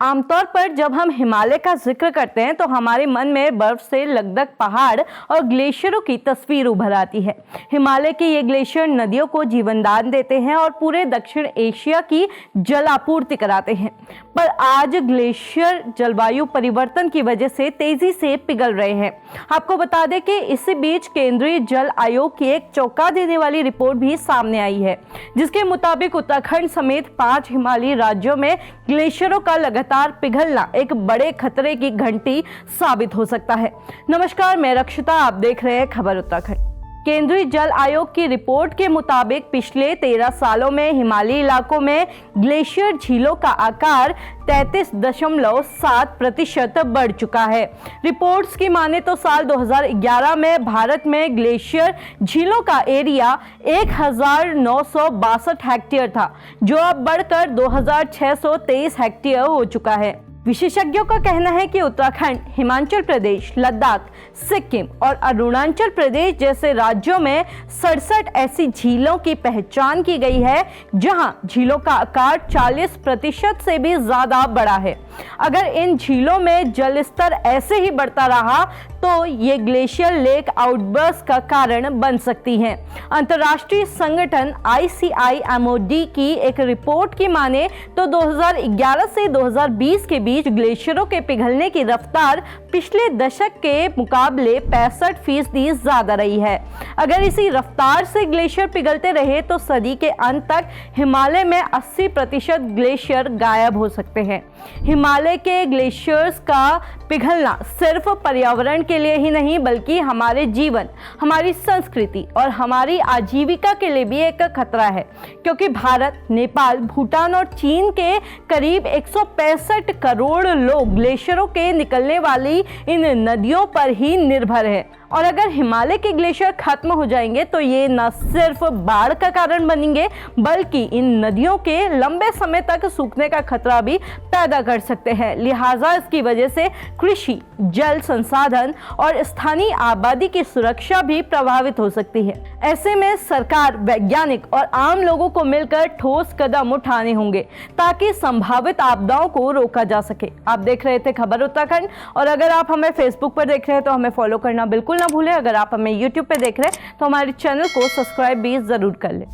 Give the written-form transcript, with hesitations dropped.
आमतौर पर जब हम हिमालय का जिक्र करते हैं तो हमारे मन में बर्फ से लकदक पहाड़ और ग्लेशियरों की तस्वीर उभर आती है। हिमालय के ये ग्लेशियर नदियों को जीवनदान देते हैं और पूरे दक्षिण एशिया की जल आपूर्ति कराते हैं। पर आज ग्लेशियर जलवायु परिवर्तन की वजह से तेजी से पिघल रहे हैं। आपको बता दें कि इसी बीच केंद्रीय जल आयोग की एक चौंका देने वाली रिपोर्ट भी सामने आई है, जिसके मुताबिक उत्तराखंड समेत 5 हिमालयी राज्यों में ग्लेशियरों का लगातार पिघलना एक बड़े खतरे की घंटी साबित हो सकता है। नमस्कार, मैं रक्षिता, आप देख रहे हैं खबर उत्तराखंड। केंद्रीय जल आयोग की रिपोर्ट के मुताबिक पिछले 13 सालों में हिमालयी इलाकों में ग्लेशियर झीलों का आकार 33.7% बढ़ चुका है। रिपोर्ट्स की माने तो साल 2011 में भारत में ग्लेशियर झीलों का एरिया 1962 हेक्टेयर था, जो अब बढ़कर 2623 हेक्टेयर हो चुका है। विशेषज्ञों का कहना है कि उत्तराखंड, हिमाचल प्रदेश, लद्दाख, सिक्किम और अरुणाचल प्रदेश जैसे राज्यों में 67 ऐसी झीलों की पहचान की गई है जहां झीलों का आकार 40% से भी ज्यादा बड़ा है। अगर इन झीलों में जल स्तर ऐसे ही बढ़ता रहा तो ये ग्लेशियर लेक आउटबर्स्ट का कारण बन सकती हैं। अंतर्राष्ट्रीय संगठन ICIMOD की एक रिपोर्ट की माने तो 2011 से 2020 के बीच ग्लेशियरों के पिघलने की रफ्तार पिछले दशक के मुकाबले 65% ज्यादा रही है। अगर इसी रफ्तार से ग्लेशियर पिघलते रहे तो सदी के अंत तक हिमालय में 80% ग्लेशियर गायब हो सकते हैं। हिमालय के ग्लेशियर्स का पिघलना सिर्फ पर्यावरण के लिए ही नहीं बल्कि हमारे जीवन, हमारी संस्कृति और हमारी आजीविका के लिए भी एक खतरा है, क्योंकि भारत, नेपाल, भूटान और चीन के करीब 165 करोड़ लोग ग्लेशियरों के निकलने वाली इन नदियों पर ही निर्भर है। और अगर हिमालय के ग्लेशियर खत्म हो जाएंगे तो ये न सिर्फ बाढ़ का कारण बनेंगे बल्कि इन नदियों के लंबे समय तक सूखने का खतरा भी पैदा कर सकते हैं। लिहाजा इसकी वजह से कृषि, जल संसाधन और स्थानीय आबादी की सुरक्षा भी प्रभावित हो सकती है। ऐसे में सरकार, वैज्ञानिक और आम लोगों को मिलकर ठोस कदम उठाने होंगे ताकि संभावित आपदाओं को रोका जा सके। आप देख रहे थे खबर उत्तराखंड, और अगर आप हमें फेसबुक पर देख रहे हैं तो हमें फॉलो करना बिल्कुल ना भूलें। अगर आप हमें यूट्यूब पे देख रहे हैं तो हमारे चैनल को सब्सक्राइब भी जरूर कर लें।